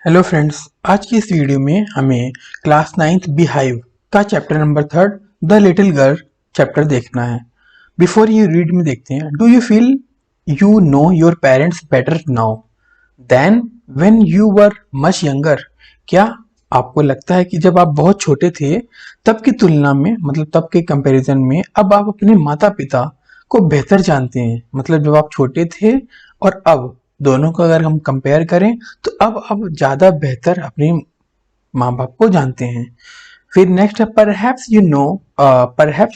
Hello friends, आज की इस वीडियो में हमें क्लास 9th बिहाइव का chapter number 3 the little girl chapter देखना है। बिफोर यू रीड में देखते हैं, do you feel you know your parents better now than when you were much younger? क्या आपको लगता है कि जब आप बहुत छोटे थे तब की तुलना में, मतलब तब के कंपैरिजन में, अब आप अपने माता पिता को बेहतर जानते हैं? मतलब जब आप छोटे थे और अब दोनों को अगर हम कंपेयर करें तो अब आप ज्यादा बेहतर अपने माँ बाप को जानते हैं। फिर नेक्स्ट है perhaps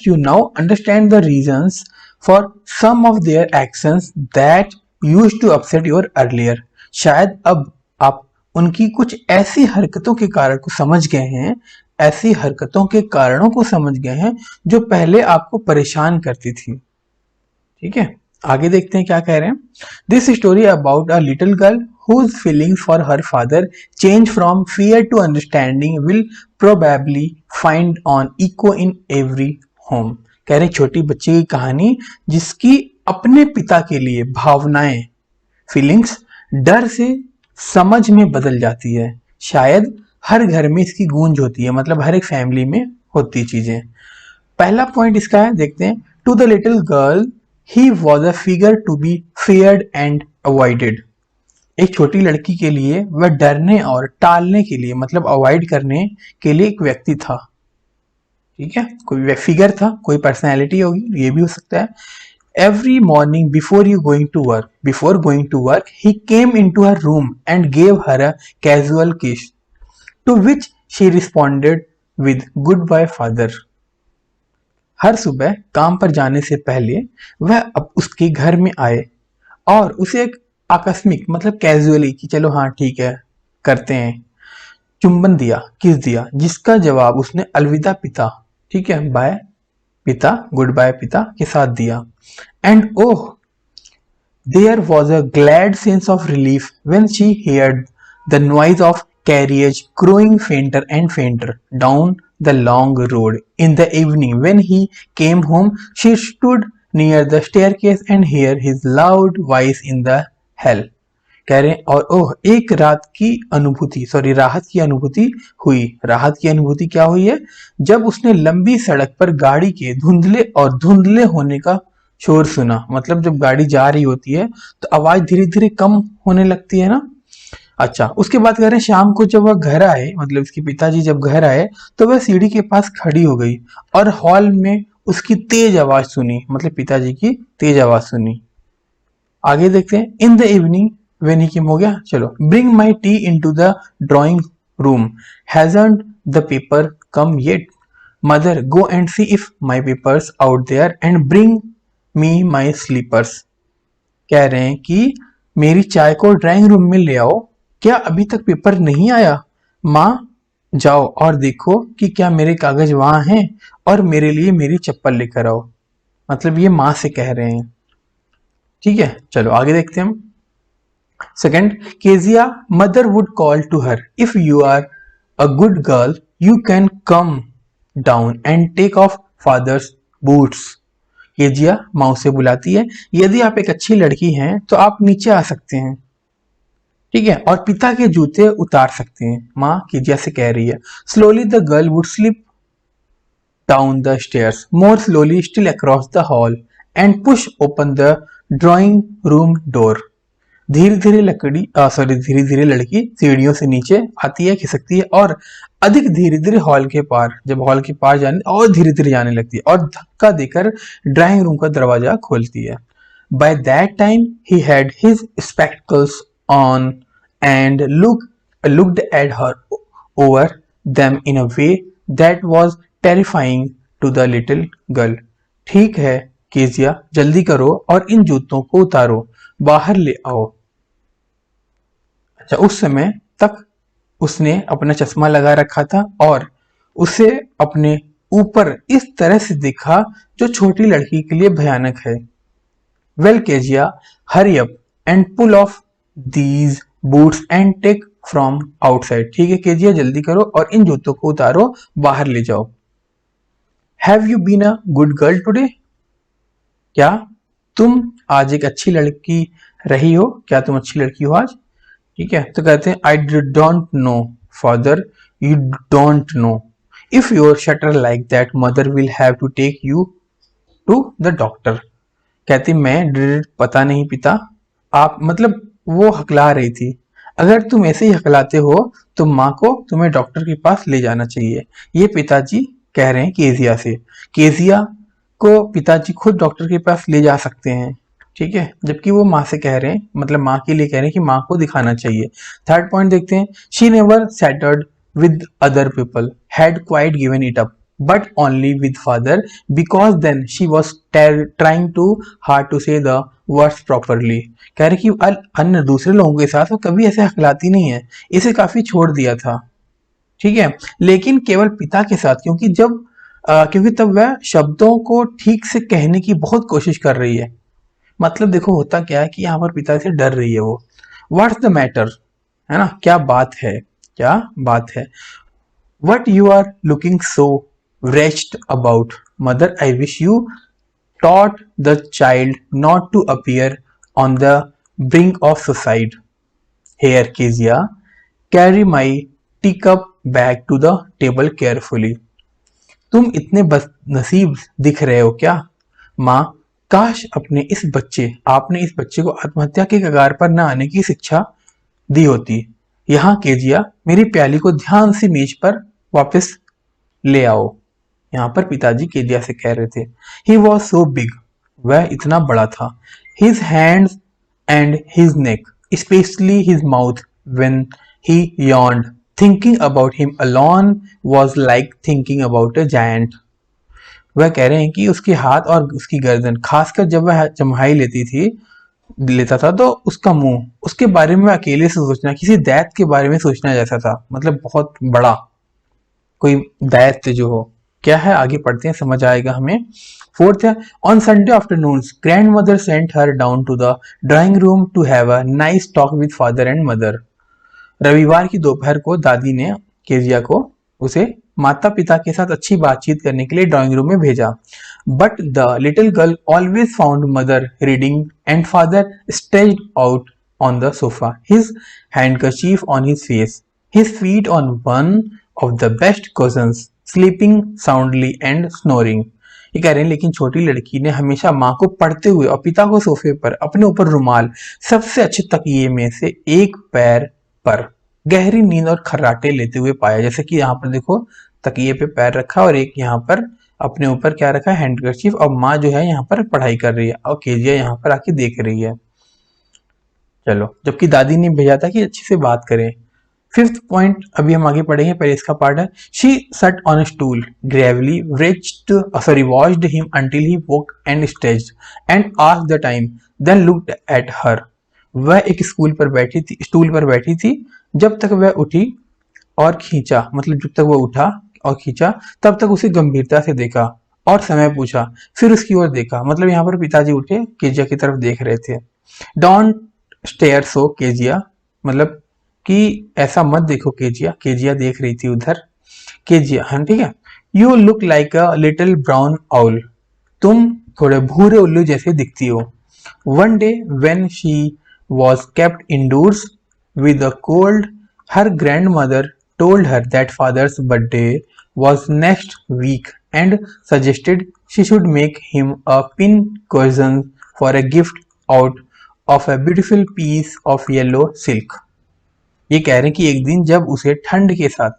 you now understand the reasons for some of their actions that used to upset your earlier. शायद अब आप उनकी कुछ ऐसी हरकतों के कारण को समझ गए हैं, ऐसी हरकतों के कारणों को समझ गए हैं जो पहले आपको परेशान करती थी। ठीक है, आगे देखते हैं क्या कह रहे हैं। This story about a little girl whose feelings for her father change from fear to understanding will probably find on echo in every home। कह रहे छोटी बच्ची की कहानी जिसकी अपने पिता के लिए भावनाएं, फीलिंग्स, डर से समझ में बदल जाती है। शायद हर घर में इसकी गूंज होती है, मतलब हर एक फैमिली में होती चीजें। पहला पॉइंट इसका है, देखते हैं। To the little girl he was a figure to be feared and avoided. एक छोटी लड़की के लिए वह डरने और टालने के लिए, मतलब अवॉइड करने के लिए एक व्यक्ति था। ठीक है, कोई फिगर था, कोई पर्सनैलिटी होगी, ये भी हो सकता है। Every morning before going to work he came into her room and gave her a casual kiss to which she responded with goodbye father. हर सुबह काम पर जाने से पहले वह अब उसके घर में आए और उसे एक आकस्मिक, मतलब कैजुअली, कि चलो हाँ ठीक है करते हैं, चुंबन दिया, किस दिया, जिसका जवाब उसने अलविदा पिता, ठीक है, बाय पिता, गुड बाय पिता के साथ दिया। And oh, there was a glad sense of relief when she heard the noise of carriage growing fainter and fainter down the long road. In the evening, when he came home, she stood near the staircase and heard his loud voice in the hall. कह रहे हैं, और ओह, एक राहत की अनुभूति हुई। राहत की अनुभूति क्या हुई है? जब उसने लंबी सड़क पर गाड़ी के धुंधले होने का शोर सुना। मतलब जब गाड़ी जा रही होती है तो आवाज धीरे धीरे कम होने लगती है ना। अच्छा, उसके बाद कह रहे हैं शाम को जब वह घर आए, मतलब इसके पिताजी जब घर आए तो वह सीढ़ी के पास खड़ी हो गई और हॉल में उसकी तेज आवाज सुनी, मतलब पिताजी की तेज आवाज सुनी। आगे देखते हैं। In the evening when he came, हो गया। चलो, bring my tea into the drawing room, hasn't the paper come yet? Mother, go and see if my papers out there and bring me my slippers. कह रहे हैं कि मेरी चाय को ड्राइंग रूम में ले आओ, क्या अभी तक पेपर नहीं आया? माँ, जाओ और देखो कि क्या मेरे कागज वहां हैं और मेरे लिए मेरी चप्पल लेकर आओ। मतलब ये माँ से कह रहे हैं। ठीक है, चलो आगे देखते हैं हम। Second, Kezia mother would call to her, if you are a good girl you can come down and take off father's boots. Kezia माँ से बुलाती है, यदि आप एक अच्छी लड़की हैं तो आप नीचे आ सकते हैं, ठीक है, और पिता के जूते उतार सकते हैं। माँ केजिया से कह रही है। Slowly the girl would slip down the stairs, more slowly still across the hall, and push open the drawing room door. धीरे धीरे लड़की सीढ़ियों से नीचे आती है, खिसकती है और अधिक धीरे धीरे हॉल के पार, जब हॉल के पार जाने और धीरे धीरे जाने लगती है और धक्का देकर ड्राइंग रूम का दरवाजा खोलती है। By that time he had his spectacles on and looked at her over them in a way that was terrifying to the little girl. ठीक है केजिया, जल्दी करो और इन जूतों को उतारो, बाहर ले आओ। अच्छा, उस समय तक उसने अपना चश्मा लगा रखा था और उसे अपने ऊपर इस तरह से दिखा जो छोटी लड़की के लिए भयानक है। Well Kezia, hurry up and pull off these boots and take from outside. ठीक है केजिया, जल्दी करो और इन जूतों को उतारो, बाहर ले जाओ। Have you been a good girl today? क्या तुम आज एक अच्छी लड़की रही हो? क्या तुम अच्छी लड़की हो आज? ठीक है, तो कहते हैं I don't know father, you don't know, if your stutter like that mother will have to take you to the doctor. कहती मैं पता नहीं पिता, आप मतलब वो हकला रही थी, अगर तुम ऐसे ही हकलाते हो तो माँ को तुम्हें डॉक्टर के पास ले जाना चाहिए। ये पिताजी कह रहे हैं केजिया से। केजिया को पिताजी खुद डॉक्टर के पास ले जा सकते हैं, ठीक है, जबकि वो माँ से कह रहे हैं, मतलब माँ के लिए कह रहे हैं कि माँ को दिखाना चाहिए। थर्ड पॉइंट देखते हैं, she never settled with other people, had quite given it up, but only with father, because then she was trying too hard to say the words properly। कह रहे कि अन्य दूसरे लोगों के साथ वो कभी ऐसे हकलाती नहीं है, इसे काफी छोड़ दिया था, ठीक है, लेकिन केवल पिता के साथ, क्योंकि तब वह शब्दों को ठीक से कहने की बहुत कोशिश कर रही है। मतलब देखो होता क्या है कि यहाँ पर पिता से डर रही है वो। व्हाट्स द मैटर, है ना, क्या बात है, क्या बात है। What you are looking so wretched about, mother, I wish you taught the child not to appear on the brink of suicide। Here Kezia, carry my teacup back to the table carefully। तुम इतने बदनसीब दिख रहे हो क्या माँ, काश आपने इस बच्चे को आत्महत्या के कगार पर न आने की शिक्षा दी होती। यहाँ केजिया, मेरी प्याली को ध्यान से मेज पर वापस ले आओ। यहाँ पर पिताजी केजिया से कह रहे थे। ही वॉज सो बिग, वह इतना बड़ा था। His hands and his neck, specially his mouth when he yawned, thinking about him alone was like thinking about a giant। वह कह रहे हैं कि उसके हाथ और उसकी गर्दन, खासकर जब वह जम्हाई लेता था तो उसका मुंह, उसके बारे में अकेले से सोचना किसी दैत्य के बारे में सोचना जैसा था, मतलब बहुत बड़ा कोई दैत्य जो हो। क्या है, आगे पढ़ते हैं, समझ आएगा हमें। फोर्थ है, on Sunday afternoon grandmother sent her down to the drawing room to have a nice talk with father and mother. रविवार की दोपहर को दादी ने केजिया को उसे माता पिता के साथ अच्छी बातचीत करने के लिए ड्राइंग रूम में भेजा। But the little girl always found mother reading and father stretched out on the sofa, his handkerchief on his face, his feet on one of the best cousins, sleeping soundly and snoring. ये कह रहे हैं लेकिन छोटी लड़की ने हमेशा माँ को पढ़ते हुए और पिता को सोफे पर, अपने ऊपर रुमाल, सबसे अच्छे तकिए में से एक पैर पर गहरी नींद और खर्राटे लेते हुए पाया। जैसे कि यहाँ पर देखो तकिए पे पैर रखा और एक यहाँ पर अपने ऊपर क्या रखा है, हैंडकरचीफ, और माँ जो है यहाँ पर पढ़ाई कर रही है और केजिया यहाँ पर आके देख रही है। चलो, जबकि दादी ने भेजा था कि अच्छे से बात करें। फिफ्थ पॉइंट अभी हम आगे पढ़ेंगे, पहले इसका पार्ट है। She sat on a stool gravely watched him until he woke and stretched and asked the time, then looked at her. वह एक स्टूल पर बैठी थी जब तक वह उठी और खींचा, मतलब जब तक वह उठा और खींचा तब तक उसे गंभीरता से देखा और समय पूछा, फिर उसकी ओर देखा। मतलब यहाँ पर पिताजी उठे केजिया की तरफ देख रहे थे। डोंट स्टेयर सो केजिया, मतलब कि ऐसा मत देखो केजिया। केजिया देख रही थी उधर। केजिया, हाँ ठीक है। You look like a little brown owl, तुम थोड़े भूरे उल्लू जैसे दिखती हो। One day when she was kept indoors with a cold, her grandmother told her that father's birthday was next week and suggested she should make him a pin cushion for a gift out of a beautiful piece of yellow silk। ये कह रहे हैं कि एक दिन जब उसे ठंड के साथ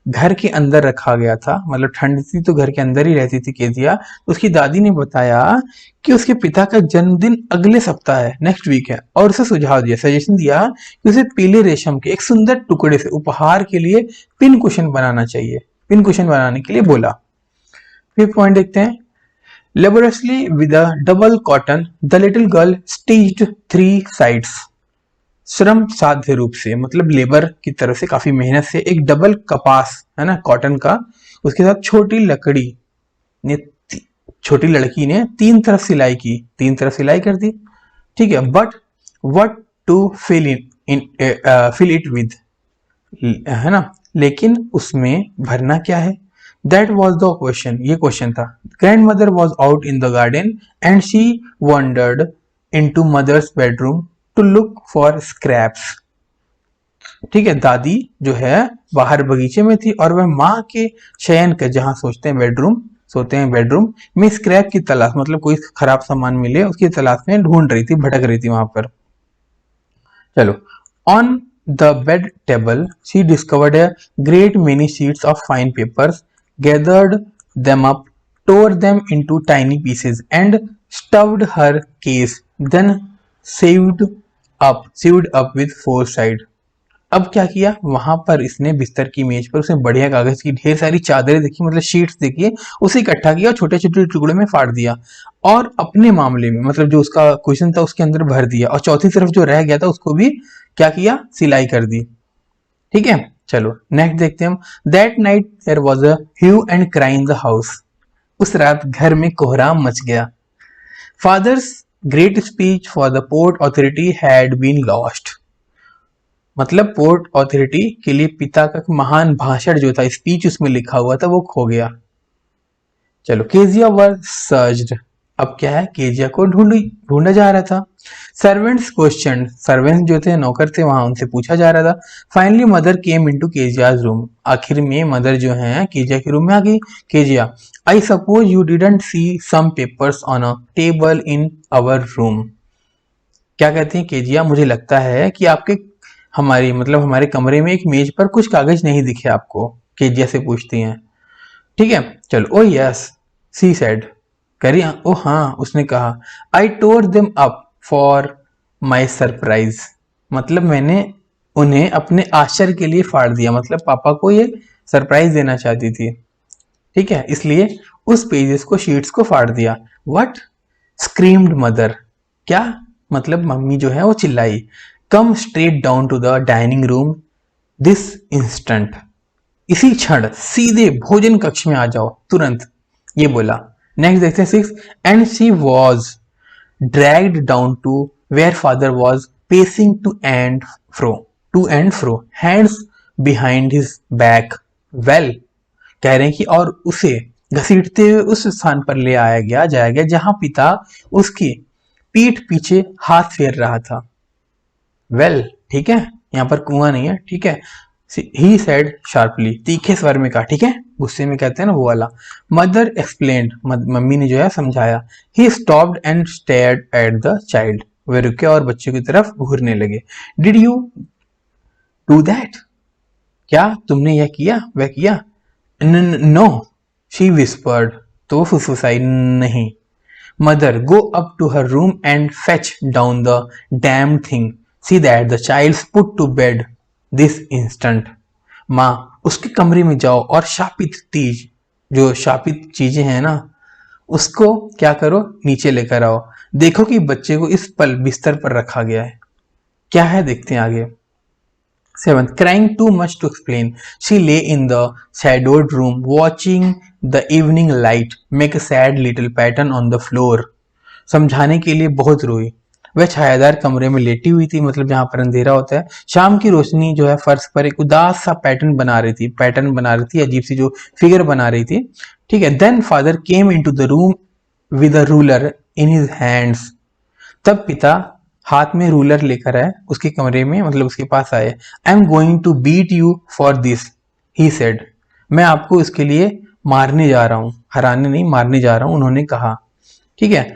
घर के अंदर रखा गया था, मतलब ठंड थी तो घर के अंदर ही रहती थी केजिया, उसकी दादी ने बताया कि उसके पिता का जन्मदिन अगले सप्ताह है, नेक्स्ट वीक है, और उसे सुझाव दिया, सजेशन दिया कि उसे पीले रेशम के एक सुंदर टुकड़े से उपहार के लिए पिन कुशन बनाना चाहिए, पिन कुशन बनाने के लिए बोला। फिर पॉइंट देखते हैं। Laboriously with a double cotton the little girl stitched 3 sides, श्रम साध्य रूप से, मतलब लेबर की तरफ से काफी मेहनत से एक डबल कपास है ना कॉटन का, उसके साथ छोटी लड़की ने 3 तरफ सिलाई की, 3 तरफ सिलाई कर दी, ठीक है। But what to fill it with, है ना, लेकिन उसमें भरना क्या है, दैट वॉज द क्वेश्चन, ये क्वेश्चन था। Grandmother was out in the garden and she wandered into mother's bedroom to look for scraps. ठीक है, दादी जो है बाहर बगीचे में थी और वह माँ के शयन के जहाँ सोचते हैं बेडरूम, सोते हैं बेडरूम में स्क्रैप की तलाश, मतलब कोई खराब सामान मिले उसकी तलाश में ढूंढ रही थी, भटक रही थी वहां पर। चलो, on the bed table she discovered a great many sheets of fine papers, gathered them up, tore them into tiny pieces and stuffed her case, then sewed up with foresight. अब क्या किया, वहां पर इसने बिस्तर की मेज पर उसने बढ़िया कागज की ढेर सारी चादरें देखी, मतलब शीट्स देखी, उसे इकट्ठा किया, छोटे छोटे टुकड़े में फाड़ दिया और अपने मामले में मतलब जो उसका क्वेश्चन था उसके अंदर भर दिया, और चौथी तरफ जो रह गया था उसको भी क्या किया, सिलाई कर दी। ठीक है, चलो नेक्स्ट देखते हैं हम। That night there was a hue and cry in the house. उस रात घर में कोहराम मच गया। Father's great speech for the port authority had been lost. मतलब पोर्ट अथॉरिटी के लिए पिता का महान भाषण जो था, स्पीच उसमें लिखा हुआ था, वो खो गया। चलो, केजिया वर सर्च्ड। अब क्या है, केजिया को ढूंढा जा रहा था। सर्वेंट्स क्वेश्चन, सर्वेंट्स जो थे नौकर थे वहां, उनसे पूछा जा रहा था। Finally mother came into Keziah's room. आखिर में मदर जो है केजिया के रूम में आ गई। Kezia, I suppose you didn't see some papers on a table in our room. क्या कहती है केजिया, मुझे लगता है कि आपके हमारे कमरे में एक मेज पर कुछ कागज नहीं दिखे आपको। केजिया से पूछती हैं। ठीक है, चलो, ओ यस सी सेड, करी, ओ हाँ उसने कहा। I tore them up for my surprise. मतलब मैंने उन्हें अपने आश्चर्य के लिए फाड़ दिया, मतलब पापा को ये सरप्राइज देना चाहती थी। ठीक है, इसलिए उस पेजेस को, शीट्स को फाड़ दिया। What, screamed mother. क्या, मतलब मम्मी जो है वो चिल्लाई। Come straight down to the dining room this instant. इसी क्षण सीधे भोजन कक्ष में आ जाओ, तुरंत, ये बोला। नेक्स्ट देखते हैं 6। And she was dragged down to where father was pacing to and fro hands behind his back. Well, कह रहे हैं कि और उसे घसीटते हुए उस स्थान पर ले जाया गया जहां पिता उसकी पीठ पीछे हाथ फेर रहा था। वेल, ठीक है, यहाँ पर कुआं नहीं है। ठीक है, ही सेड शार्पली, तीखे स्वर में कहा। ठीक है, गुस्से में कहते हैं ना वो वाला। मदर एक्सप्लेन्ड, मम्मी ने जो है समझाया। He stopped and stared at the child. वे रुके और बच्चे की तरफ घूरने लगे। Did you do that? क्या तुमने यह किया, वह किया? No, she whispered. तो फुसफुसाई, नहीं। Mother, go up to her room and fetch down the damn thing. See that the child's put to bed this instant. माँ, उसके कमरे में जाओ और जो शापित चीजें हैं ना, उसको क्या करो, नीचे लेकर आओ। देखो कि बच्चे को इस पल बिस्तर पर रखा गया है। क्या है, देखते हैं आगे। 7. Crying too much to explain, she lay in the shadowed room watching the evening light make a sad little pattern on the floor. समझाने के लिए बहुत रोई। वह छायादार कमरे में लेटी हुई थी, मतलब जहां पर अंधेरा होता है। शाम की रोशनी जो है फर्श पर एक उदास सा पैटर्न बना रही थी, अजीब सी जो फिगर बना रही थी। ठीक है, then father came into the room with a ruler in his hands. तब पिता हाथ में रूलर लेकर आए उसके कमरे में, मतलब उसके पास आए। I am going to beat you for this, he said. मैं आपको इसके लिए मारने जा रहा हूं, हराने नहीं, मारने जा रहा हूं, उन्होंने कहा। ठीक है,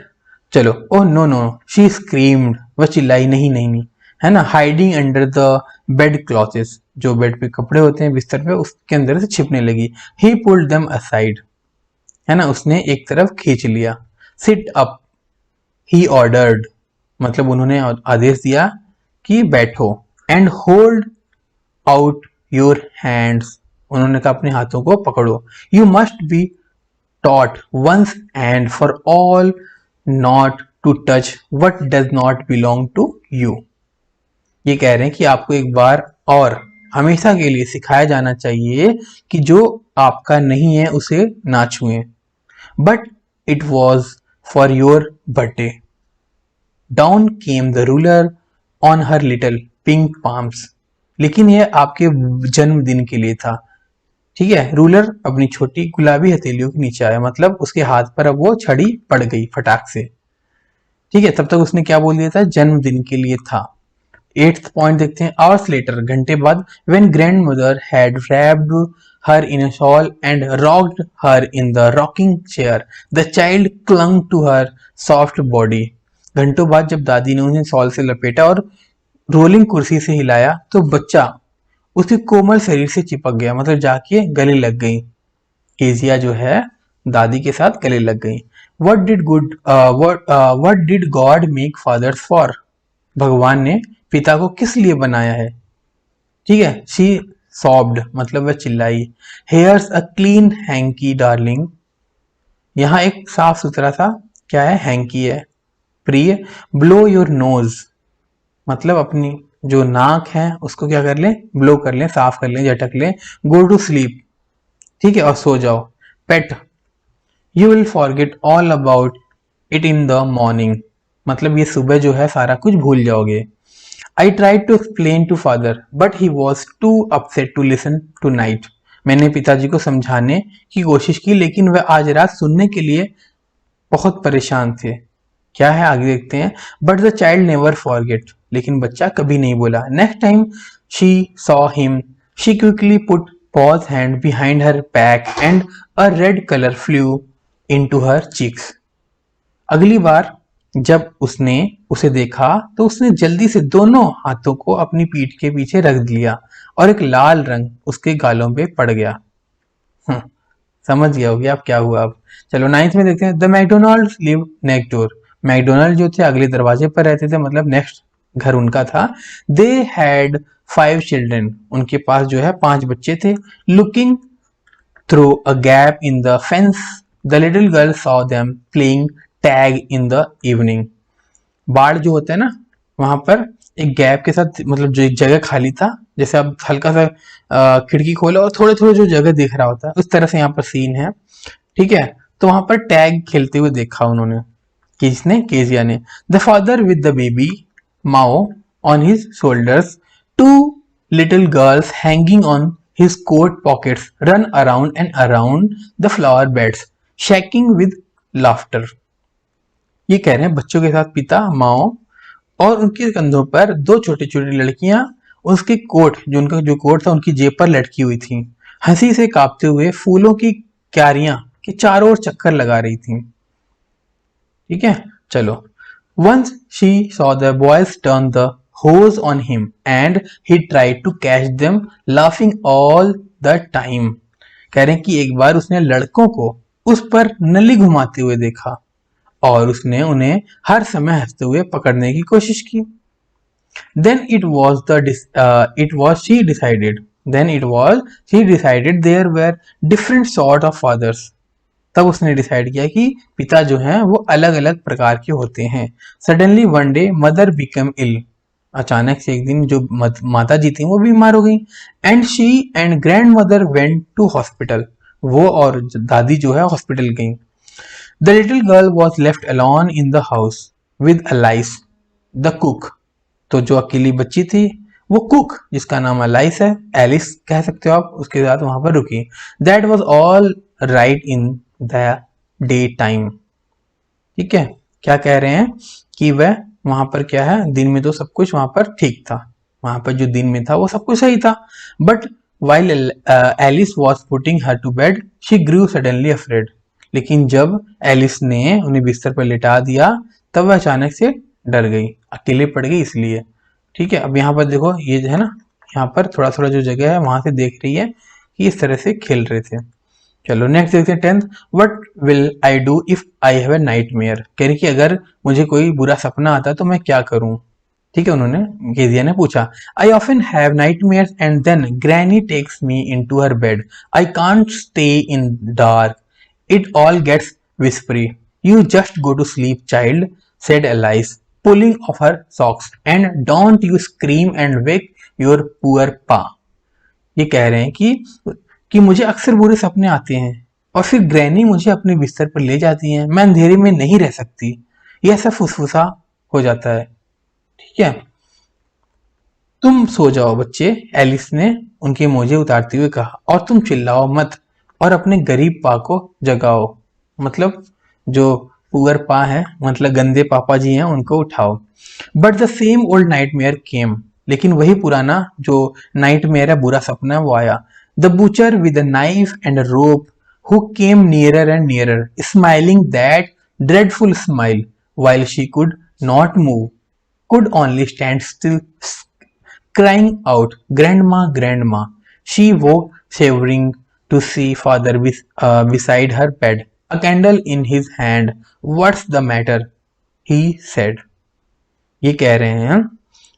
चलो। Oh no no, she screamed, वह चिल्लाई, नहीं नहीं नहीं, है ना। Hiding under the bed clothes, जो बेड पे कपड़े होते हैं बिस्तर पे, उसके अंदर से छिपने लगी। ही पुल्ड देम असाइड, है ना, उसने एक तरफ खींच लिया। सिट अप, ही ऑर्डर्ड, मतलब उन्होंने आदेश दिया कि बैठो। And hold out your hands, उन्होंने कहा अपने हाथों को पकड़ो। You must be taught once and for all not to touch what does not belong to you. ये कह रहे हैं कि आपको एक बार और हमेशा के लिए सिखाया जाना चाहिए कि जो आपका नहीं है उसे ना छुएं। But it was for your birthday. Down came the ruler on her little pink palms, लेकिन यह आपके जन्मदिन के लिए था। ठीक है, रूलर अपनी छोटी गुलाबी हथेलियों के नीचे आया, मतलब उसके हाथ पर अब वो छड़ी पड़ गई फटाक से। ठीक है, तब तक उसने क्या बोल दिया था, जन्मदिन के लिए था। 8th पॉइंट देखते हैं, आवर्स लेटर, घंटे बाद, when grand mother had wrapped her in a shawl and rocked her in the rocking chair, the child clung to her soft body. घंटों बाद जब दादी ने उन्हें शॉल से लपेटा और रोलिंग कुर्सी से हिलाया तो बच्चा उसके कोमल शरीर से चिपक गया, मतलब जाके गले लग गई। केजिया जो है दादी के साथ गले लग गई। What did God make fathers for? भगवान ने पिता को किस लिए बनाया है? ठीक है, शी सॉब्ड, मतलब वह चिल्लाई। Hairs a clean hanky darling, यहाँ एक साफ सुथरा सा क्या है, हैंकी है प्रिय। ब्लो योर नोज, मतलब अपनी जो नाक है उसको क्या कर लें, ब्लो कर लें, साफ कर लें, झटक लें। गो टू स्लीप, ठीक है, और सो जाओ। Pet, you will forget all about it in the morning, मतलब ये सुबह जो है सारा कुछ भूल जाओगे। I tried to explain to father but he was too upset to listen tonight, मैंने पिताजी को समझाने की कोशिश की लेकिन वह आज रात सुनने के लिए बहुत परेशान थे। क्या है आगे देखते हैं। But the child never forget, लेकिन बच्चा कभी नहीं बोला। Next time she saw him she quickly put pause hand behind her back and a red colour flu into her cheeks, अगली बार जब उसने उसे देखा तो उसने जल्दी से दोनों हाथों को अपनी पीठ के पीछे रख दिया और एक लाल रंग उसके गालों पे पड़ गया। समझ गया होगी आप क्या हुआ अब। चलो 9th में देखते हैं। The McDonald live next door, McDonald जो थे अगले दरवाजे पर रहते थे, मतलब नेक्स्ट घर उनका था। दे हैड 5 चिल्ड्रन, उनके पास जो है 5 बच्चे थे। Looking through a gap in the fence the little girl saw them playing tag in the evening, बाड़ जो होता है ना वहां पर एक गैप के साथ, मतलब जो एक जगह खाली था, जैसे आप हल्का सा खिड़की खोला और थोड़े थोड़े जो जगह दिख रहा होता है उस तरह से यहाँ पर सीन है। ठीक है, तो वहां पर टैग खेलते हुए देखा उन्होंने, किसने, केजिया ने। The father with the baby Mao on his shoulders, 2 little girls hanging on his coat pockets run around and around the flower beds shaking with laughter. ये कह रहे हैं बच्चों के साथ पिता, माओ और उनके कंधों पर 2 छोटी छोटी लड़कियां उसके कोट, जो उनका जो कोट था उनकी जेब पर लटकी हुई थी, हंसी से कांपते हुए फूलों की क्यारियां के चारों ओर चक्कर लगा रही थी। ठीक है, चलो। Once she saw the boys turn the hose on him and he tried to catch them laughing all the time, कह रहे हैं कि एक बार उसने लड़कों को उस पर नली घुमाते हुए देखा और उसने उन्हें हर समय हंसते हुए पकड़ने की कोशिश की। Then it was she decided there were different sort of fathers. तब उसने डिसाइड किया कि पिता जो हैं वो अलग अलग प्रकार के होते हैं। Suddenly one day mother became ill. अचानक से एक दिन जो माता जी थी वो बीमार हो गई। And she and grandmother went to hospital. वो और दादी जो है हॉस्पिटल गई। The little girl was left alone in the house with Alice, the cook. तो जो अकेली बच्ची थी वो कुक, जिसका नाम एलाइस है, एलिस कह सकते हो आप, उसके साथ वहां पर रुकी। That was all right in the daytime. ठीक है, क्या कह रहे हैं कि वह वहां पर क्या है, दिन में तो सब कुछ वहां पर ठीक था, वहां पर जो दिन में था वो सब कुछ सही था। But while Alice was putting her to bed, she grew suddenly afraid. लेकिन जब एलिस ने उन्हें बिस्तर पर लिटा दिया तब वह अचानक से डर गई, अकेले पड़ गई इसलिए। ठीक है, अब यहाँ पर देखो ये जो है ना, यहाँ पर थोड़ा थोड़ा जो जगह है वहां से देख रही है कि इस तरह से खेल रहे थे। चलो नेक्स्ट देखते हैं 10th। What will I do if I have a nightmare, कह रही कि अगर मुझे कोई बुरा सपना आता तो मैं क्या करूं। ठीक है, उन्होंने केजिया ने पूछा। I often have nightmares and then granny takes me into her bed, I can't stay in dark, it all gets whispery. You just go to sleep, child, said Alice, pulling off her socks, and don't you scream and wake your poor pa. ये कह रहे हैं कि मुझे अक्सर बुरे सपने आते हैं और फिर ग्रैनी मुझे अपने बिस्तर पर ले जाती हैं, मैं अंधेरे में नहीं रह सकती। ये ऐसा फुसफुसा हो जाता है। ठीक है, तुम सो जाओ बच्चे, एलिस ने उनके मोजे उतारते हुए कहा, और तुम चिल्लाओ मत और अपने गरीब पा को जगाओ, मतलब जो पुअर पा है, मतलब गंदे पापा जी हैं, उनको उठाओ। But the same old nightmare came, लेकिन वही पुराना जो नाइटमेयर है, बुरा सपना है, वो आया। The butcher with a knife and a rope who came nearer and nearer, smiling that dreadful smile, while she could not move, could only stand still, crying out, "Grandma, Grandma!" She woke, shivering, to see father beside her bed, a candle in his hand. "What's the matter?" he said. ये कह रहे हैं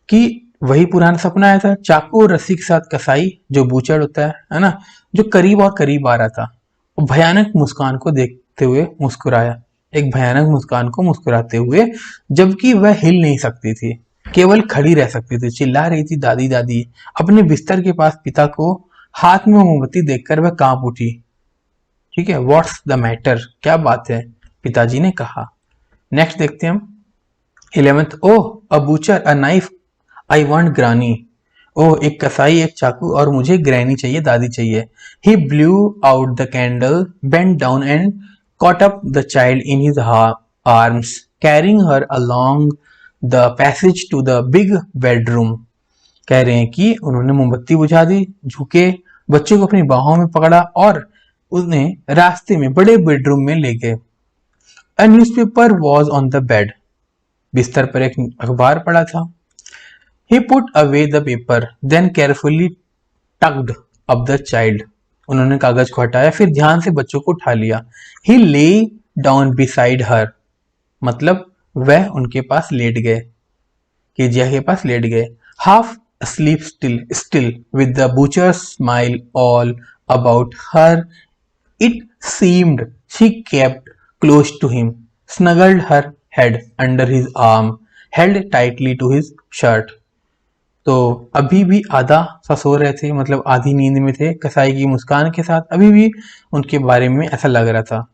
कि वही पुराना सपना आया था, चाकू और रस्सी के साथ कसाई जो बूचड़ होता है ना, जो करीब और करीब आ रहा था। वो भयानक मुस्कान को देखते हुए मुस्कुराया, एक भयानक मुस्कान को मुस्कुराते हुए, जबकि वह हिल नहीं सकती थी, केवल खड़ी रह सकती थी। चिल्ला रही थी, दादी दादी। अपने बिस्तर के पास पिता को हाथ में मोमबत्ती देखकर वह कांप उठी। ठीक है, व्हाट्स द मैटर, क्या बात है, पिताजी ने कहा। नेक्स्ट देखते हैं हम 11th। Oh a butcher a knife I want granny. ओह एक कसाई, एक चाकू, और मुझे ग्रैनी चाहिए, दादी चाहिए। He blew out the candle, bent down and caught up the child in his arms, carrying her along the passage to the big bedroom. कह रहे हैं कि उन्होंने मोमबत्ती बुझा दी, झुके, बच्चे को अपनी बाहों में पकड़ा और उन्हें रास्ते में बड़े बेडरूम में ले गए। A newspaper was on the bed. बिस्तर पर एक अखबार पड़ा था। He put away the paper, then carefully tucked up the child. उन्होंने कागज को हटाया, फिर ध्यान से बच्चों को उठा लिया। He lay down beside her. मतलब वह उनके पास लेट गए, केजिया के पास लेट गए। Half asleep still with the butcher's smile all about her, it seemed she kept close to him, snuggled her head under his arm, held tightly to his shirt. तो अभी भी आधा सा सो रहे थे, मतलब आधी नींद में थे, कसाई की मुस्कान के साथ अभी भी उनके बारे में ऐसा लग रहा था।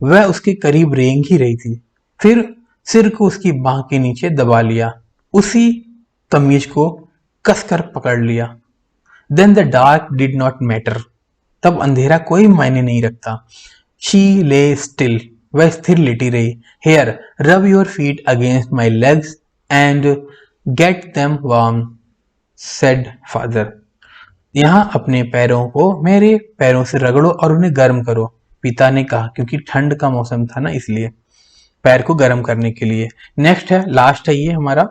वह उसके करीब रेंग ही रही थी, फिर सिर को उसकी बांह के नीचे दबा लिया, उसी कमीज को कसकर पकड़ लिया। Then the dark did not matter, तब अंधेरा कोई मायने नहीं रखता। शी ले स्टिल, वह स्थिर लेटी रही। Here rub your feet against my legs and get them warm, said father. यहाँ अपने पैरों को मेरे पैरों से रगड़ो और उन्हें गर्म करो, पिता ने कहा, क्योंकि ठंड का मौसम था ना, इसलिए पैर को गर्म करने के लिए। नेक्स्ट है, लास्ट है ये हमारा।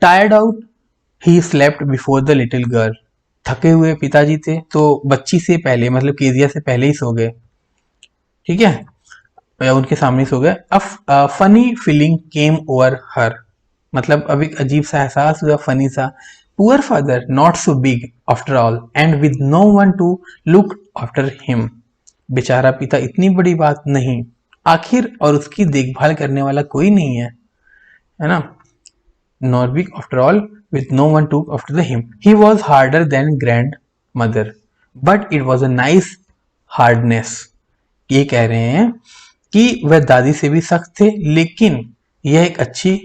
Tired out he slept before the little girl. थके हुए पिताजी थे तो बच्ची से पहले, मतलब केजिया से पहले ही सो गए। ठीक है, या उनके सामने सो गए। A funny feeling came over her, मतलब अब एक अजीब सा एहसास हुआ, फनी सा। Poor father not so big after all and with no one to look after him. बेचारा पिता इतनी बड़ी बात नहीं, आखिर और उसकी देखभाल करने वाला कोई नहीं है ना। Not big after all with no one to after him. He was harder than grandmother but it was a nice hardness. ये कह रहे हैं कि वह दादी से भी सख्त थे, लेकिन यह एक अच्छी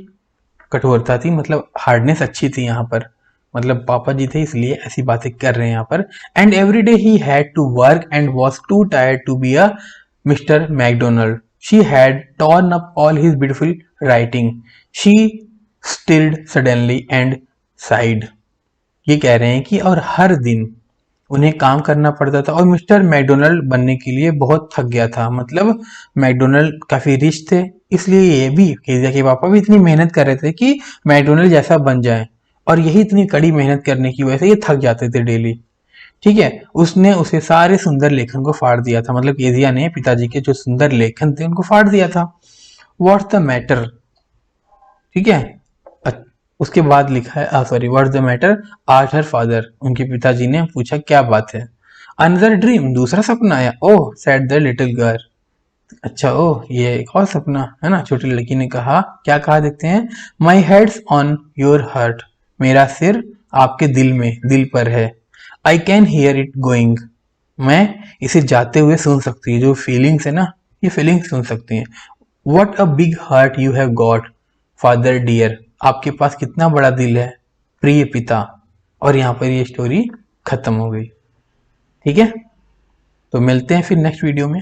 कठोरता थी, मतलब हार्डनेस अच्छी थी यहाँ पर, मतलब पापा जी थे इसलिए ऐसी बातें कर रहे हैं यहाँ पर। And every day he had to work and was too tired to be a mister Macdonald. She had torn up all his beautiful writing. She stilled suddenly and sighed. ये कह रहे हैं कि और हर दिन उन्हें काम करना पड़ता था और मिस्टर मैकडोनल्ड बनने के लिए बहुत थक गया था, मतलब मैकडोनल्ड काफी रिच थे, इसलिए ये भी, केजिया के पापा भी इतनी मेहनत कर रहे थे कि मैकडोनल्ड जैसा बन जाए, और यही इतनी कड़ी मेहनत करने की वजह से ये थक जाते थे डेली। ठीक है, उसने उसे सारे सुंदर लेखन को फाड़ दिया था, मतलब केजिया ने पिताजी के जो सुंदर लेखन थे उनको फाड़ दिया था। व्हाट्स द मैटर, ठीक है, उसके बाद लिखा है sorry, what's the matter asked her father. उनके पिताजी ने पूछा क्या बात है। अनदर ड्रीम, दूसरा सपना आया। ओह सेड द लिटिल गर्ल, अच्छा ओह ये एक और सपना है ना, छोटी लड़की ने कहा। क्या कहा देखते हैं। माई हेड्स ऑन योर हार्ट, मेरा सिर आपके दिल में, दिल पर है। I can hear it going, मैं इसे जाते हुए सुन सकती हूँ, जो फीलिंग्स है ना, ये फीलिंग्स सुन सकती हैं। What a big heart you have got father dear, आपके पास कितना बड़ा दिल है प्रिय पिता। और यहाँ पर ये स्टोरी खत्म हो गई। ठीक है, तो मिलते हैं फिर नेक्स्ट वीडियो में।